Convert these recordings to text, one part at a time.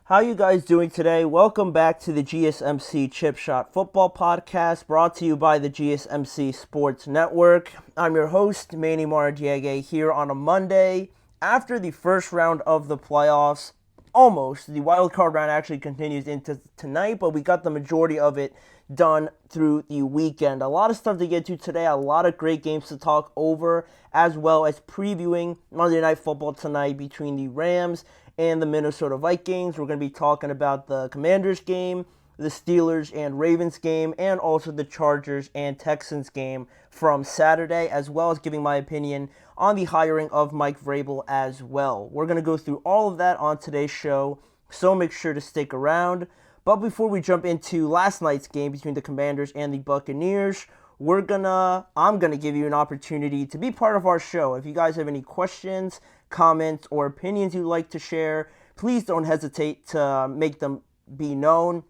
How you guys doing today? Welcome back to the GSMC Chip Shot Football Podcast, brought to you by the GSMC Sports Network. I'm your host, Manny Maradiege, here on a Monday after the first round of the playoffs. Almost. The wild card round actually continues into tonight, but we got the majority of it done through the weekend. A lot of stuff to get to today, a lot of great games to talk over, as well as previewing Monday Night Football tonight between the Rams and the Minnesota Vikings. We're going to be talking about the Commanders game, the Steelers and Ravens game, and also the Chargers and Texans game from Saturday, as well as giving my opinion on the hiring of Mike Vrabel as well. We're going to go through all of that on today's show, so make sure to stick around. But before we jump into last night's game between the Commanders and the Buccaneers, I'm gonna give you an opportunity to be part of our show. If you guys have any questions, comments, or opinions you'd like to share, please don't hesitate to make them be known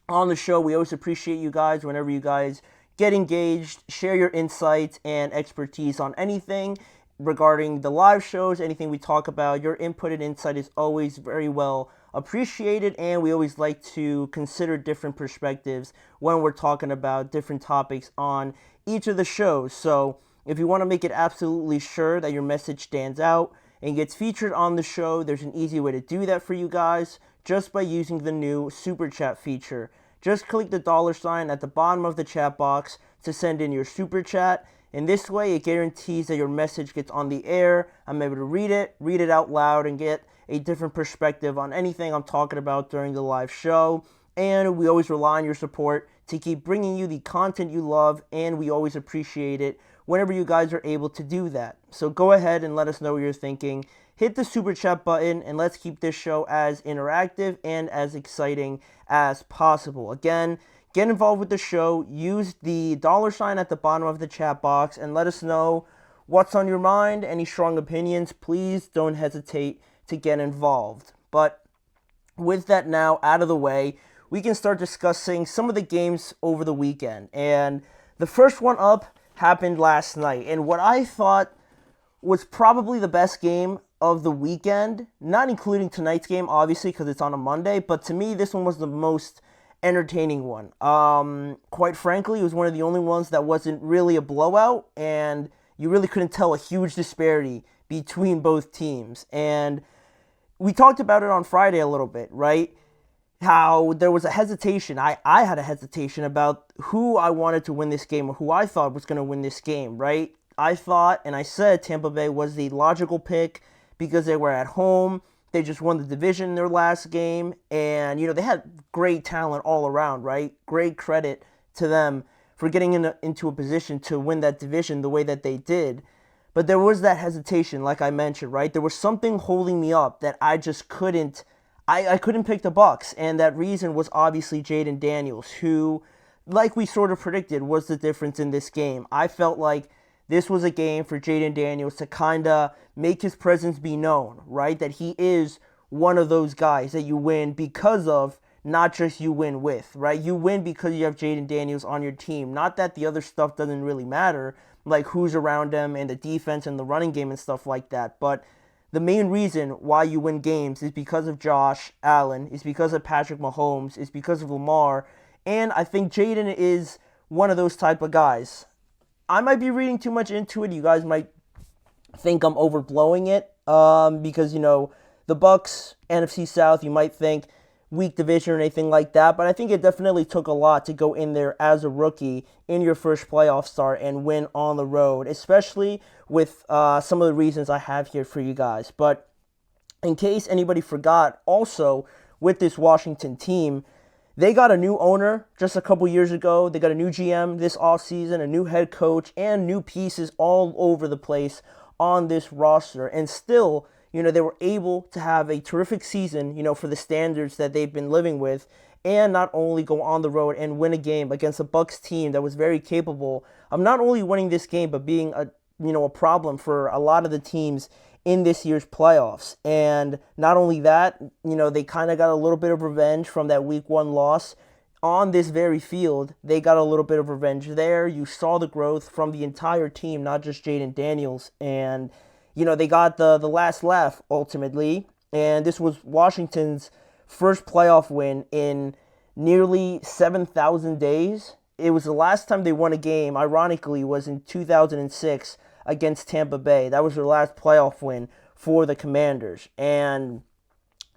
on the show. We always appreciate you guys whenever you guys get engaged, share your insights and expertise on anything regarding the live shows, anything we talk about. Your input and insight is always very well appreciated, and we always like to consider different perspectives when we're talking about different topics on each of the shows. So if you want to make it absolutely sure that your message stands out and gets featured on the show, there's an easy way to do that for you guys just by using the new Super Chat feature. Just click the $ at the bottom of the chat box to send in your Super Chat. In this way, it guarantees that your message gets on the air. I'm able to read it out loud, and get a different perspective on anything I'm talking about during the live show. And we always rely on your support to keep bringing you the content you love, and we always appreciate it whenever you guys are able to do that. So go ahead and let us know what you're thinking. Hit the Super Chat button, and let's keep this show as interactive and as exciting as possible. Again, get involved with the show. Use the $ at the bottom of the chat box and let us know what's on your mind. Any strong opinions, please don't hesitate to get involved. But with that now out of the way, we can start discussing some of the games over the weekend. And the first one up happened last night, and what I thought was probably the best game of the weekend, not including tonight's game, obviously, because it's on a Monday, but to me, this one was the most entertaining one. Quite frankly, it was one of the only ones that wasn't really a blowout, and you really couldn't tell a huge disparity between both teams. And we talked about it on Friday a little bit, right? How there was a hesitation. I had a hesitation about who I wanted to win this game, or who I thought was going to win this game, right? I thought, and I said Tampa Bay was the logical pick because they were at home. They just won the division in their last game, and, they had great talent all around, right? Great credit to them for getting into a position to win that division the way that they did. But there was that hesitation, like I mentioned, right? There was something holding me up that I just couldn't, I couldn't pick the Bucs, and that reason was obviously Jayden Daniels, who, like we sort of predicted, was the difference in this game. I felt like this was a game for Jayden Daniels to kind of make his presence be known, right? That he is one of those guys that you win because of, not just you win with, right? You win because you have Jayden Daniels on your team. Not that the other stuff doesn't really matter, like who's around him and the defense and the running game and stuff like that. But the main reason why you win games is because of Josh Allen, is because of Patrick Mahomes, is because of Lamar. And I think Jayden is one of those type of guys. I might be reading too much into it. You guys might think I'm overblowing it because, the Bucs, NFC South, you might think weak division or anything like that, but I think it definitely took a lot to go in there as a rookie in your first playoff start and win on the road, especially with some of the reasons I have here for you guys. But in case anybody forgot, also with this Washington team, they got a new owner just a couple years ago. They got a new GM this offseason, a new head coach, and new pieces all over the place on this roster. And still, they were able to have a terrific season, for the standards that they've been living with, and not only go on the road and win a game against a Bucs team that was very capable of not only winning this game, but being a problem for a lot of the teams in this year's playoffs. And not only that, they kind of got a little bit of revenge from that week 1 loss on this very field. They got a little bit of revenge there. You saw the growth from the entire team, not just Jayden Daniels. And they got the last laugh ultimately, and this was Washington's first playoff win in nearly 7,000 days. It was the last time they won a game, ironically, was in 2006 against Tampa Bay. That was their last playoff win for the Commanders. And,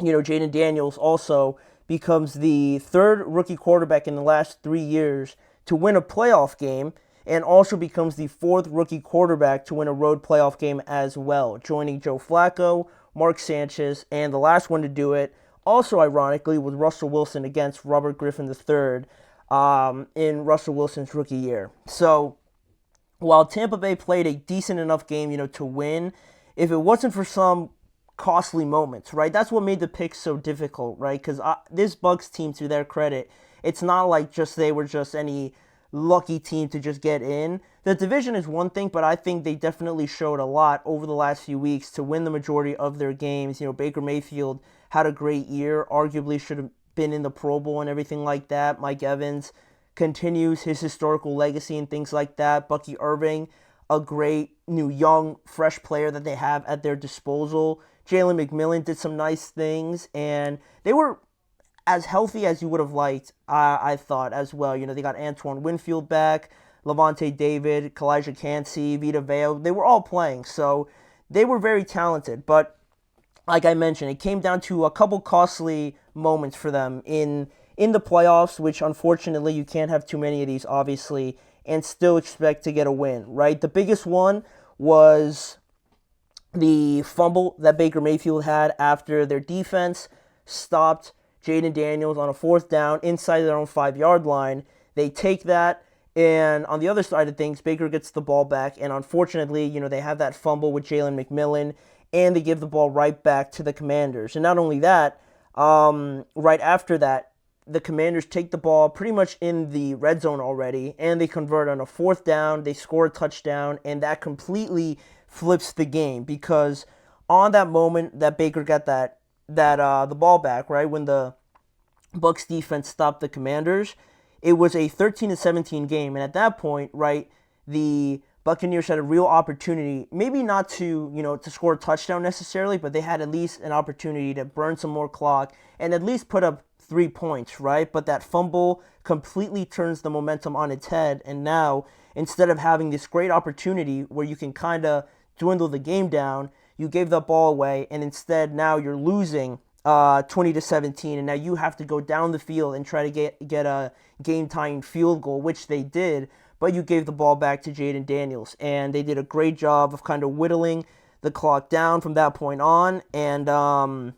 Jayden Daniels also becomes the third rookie quarterback in the last 3 years to win a playoff game, and also becomes the fourth rookie quarterback to win a road playoff game as well, joining Joe Flacco, Mark Sanchez, and the last one to do it, also ironically, was Russell Wilson against Robert Griffin III in Russell Wilson's rookie year. So while Tampa Bay played a decent enough game, to win, if it wasn't for some costly moments, right? That's what made the picks so difficult, right? Because this Bucs team, to their credit, it's not like they were just any lucky team to just get in. The division is one thing, but I think they definitely showed a lot over the last few weeks to win the majority of their games. Baker Mayfield had a great year, arguably should have been in the Pro Bowl and everything like that. Mike Evans continues his historical legacy and things like that. Bucky Irving, a great new young fresh player that they have at their disposal. Jalen McMillan did some nice things, and they were as healthy as you would have liked, I thought, as well. They got Antoine Winfield back, Levante David, Kalijah Cansey, Vita Vea. They were all playing, so they were very talented. But like I mentioned, it came down to a couple costly moments for them in the playoffs, which unfortunately you can't have too many of these, obviously, and still expect to get a win, right? The biggest one was the fumble that Baker Mayfield had after their defense stopped Jayden Daniels on a fourth down inside their own 5-yard line. They take that, and on the other side of things, Baker gets the ball back, and unfortunately, they have that fumble with Jalen McMillan, and they give the ball right back to the Commanders. And not only that, right after that, the Commanders take the ball pretty much in the red zone already, and they convert on a fourth down, they score a touchdown, and that completely flips the game, because on that moment that Baker got the ball back, right, when the Bucs defense stopped the Commanders, it was a 13-17 game, and at that point, right, the Buccaneers had a real opportunity, maybe not to score a touchdown necessarily, but they had at least an opportunity to burn some more clock and at least put up 3 points, right? But that fumble completely turns the momentum on its head, and now, instead of having this great opportunity where you can kind of dwindle the game down, you gave the ball away, and instead now you're losing 20-17, and now you have to go down the field and try to get a game-tying field goal, which they did, but you gave the ball back to Jayden Daniels, and they did a great job of kind of whittling the clock down from that point on, and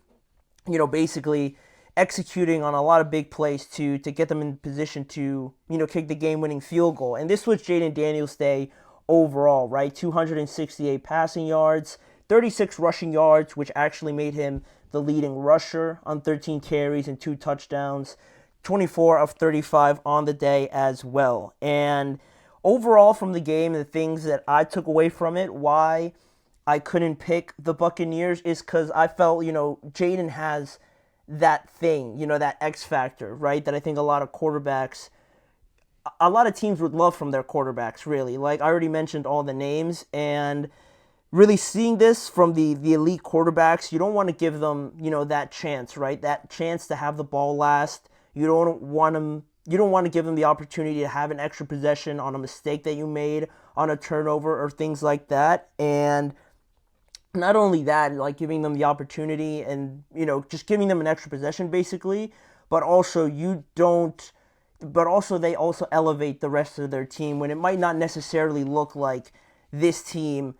basically executing on a lot of big plays to get them in position to kick the game-winning field goal. And this was Jayden Daniels' day overall, right? 268 passing yards, 36 rushing yards, which actually made him the leading rusher on 13 carries and 2 touchdowns, 24 of 35 on the day as well. And overall from the game, the things that I took away from it, why I couldn't pick the Buccaneers, is because I felt, Jayden has that thing, that X factor, right? That I think a lot of teams would love from their quarterbacks, really. Like I already mentioned all the names, and really seeing this from the elite quarterbacks, you don't want to give them, that chance, right? That chance to have the ball last. You don't want to give them the opportunity to have an extra possession on a mistake that you made, on a turnover or things like that. And not only that, like giving them the opportunity and, just giving them an extra possession basically, but also they also elevate the rest of their team when it might not necessarily look like this team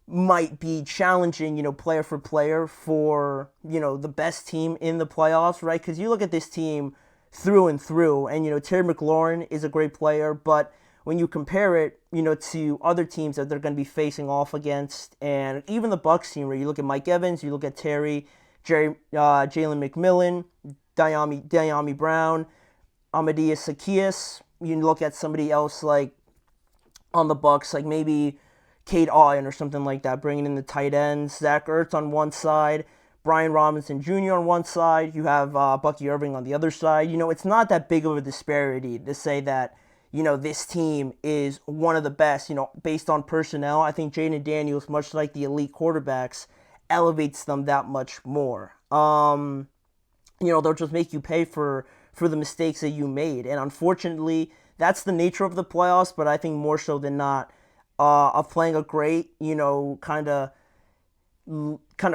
might be challenging, player for player for, the best team in the playoffs, right? Because you look at this team through and through, and, Terry McLaurin is a great player, but when you compare it, to other teams that they're going to be facing off against, and even the Bucs team, where you look at Mike Evans, you look at Jalen McMillan, Diami Brown, Amadeus Zaccheaus, you look at somebody else like on the Bucs, like maybe Cade Otton or something like that, bringing in the tight ends, Zach Ertz on one side, Brian Robinson Jr. on one side, you have Bucky Irving on the other side. It's not that big of a disparity to say that, this team is one of the best, based on personnel. I think Jayden Daniels, much like the elite quarterbacks, elevates them that much more. they'll just make you pay for the mistakes that you made. And unfortunately, that's the nature of the playoffs, but I think more so than not, of playing a great, kind of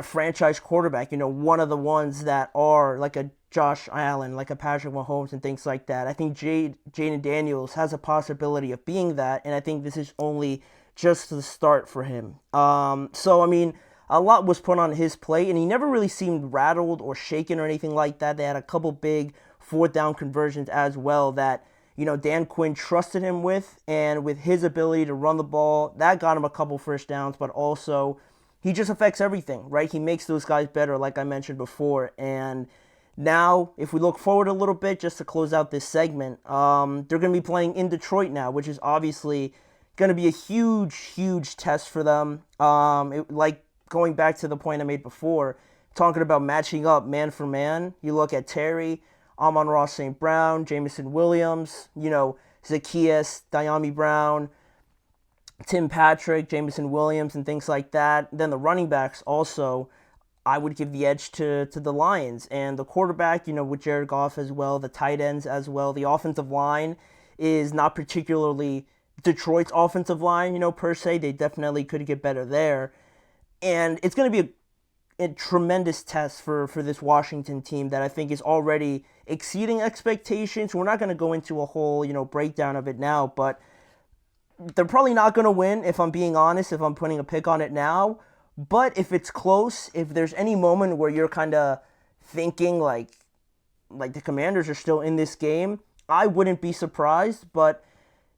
franchise quarterback, one of the ones that are like a Josh Allen, like a Patrick Mahomes and things like that. I think Jayden Daniels has a possibility of being that, and I think this is only just the start for him. So, I mean, a lot was put on his plate, and he never really seemed rattled or shaken or anything like that. They had a couple big fourth down conversions as well that, Dan Quinn trusted him with, and with his ability to run the ball, that got him a couple first downs, but also he just affects everything, right? He makes those guys better, like I mentioned before. And now, if we look forward a little bit, just to close out this segment, they're going to be playing in Detroit now, which is obviously going to be a huge, huge test for them. Like going back to the point I made before, talking about matching up man for man, you look at Terry, Amon-Ra St. Brown, Jameson Williams, Zacchaeus, Diami Brown, Tim Patrick, Jameson Williams, and things like that. Then the running backs also, I would give the edge to the Lions. And the quarterback, with Jared Goff as well, the tight ends as well. The offensive line is not particularly Detroit's offensive line, per se. They definitely could get better there. And it's going to be a tremendous test for this Washington team that I think is already exceeding expectations. We're not going to go into a whole, breakdown of it now, but they're probably not going to win, if I'm being honest, if I'm putting a pick on it now. But if it's close, if there's any moment where you're kind of thinking like the Commanders are still in this game, I wouldn't be surprised. But,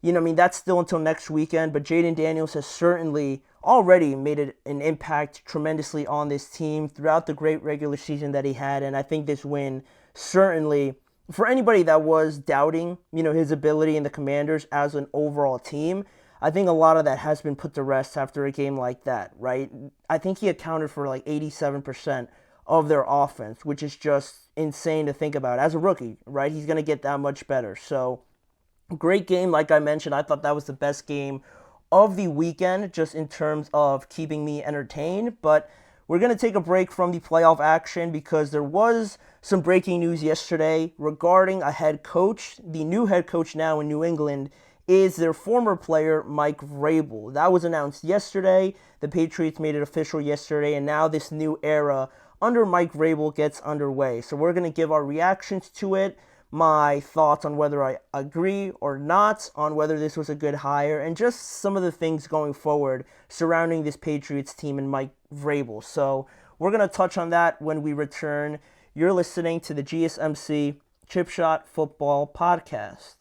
that's still until next weekend. But Jayden Daniels has certainly already made an impact tremendously on this team throughout the great regular season that he had. And I think this win certainly, for anybody that was doubting, his ability in the Commanders as an overall team, I think a lot of that has been put to rest after a game like that, right? I think he accounted for like 87% of their offense, which is just insane to think about. As a rookie, right? He's going to get that much better. So, great game. Like I mentioned, I thought that was the best game of the weekend, just in terms of keeping me entertained. But we're going to take a break from the playoff action because there was some breaking news yesterday regarding a head coach. The new head coach now in New England is their former player, Mike Vrabel. That was announced yesterday. The Patriots made it official yesterday, and now this new era under Mike Vrabel gets underway. So we're going to give our reactions to it, my thoughts on whether I agree or not, on whether this was a good hire, and just some of the things going forward surrounding this Patriots team and Mike Vrabel. So we're going to touch on that when we return. You're listening to the GSMC Chip Shot Football Podcast.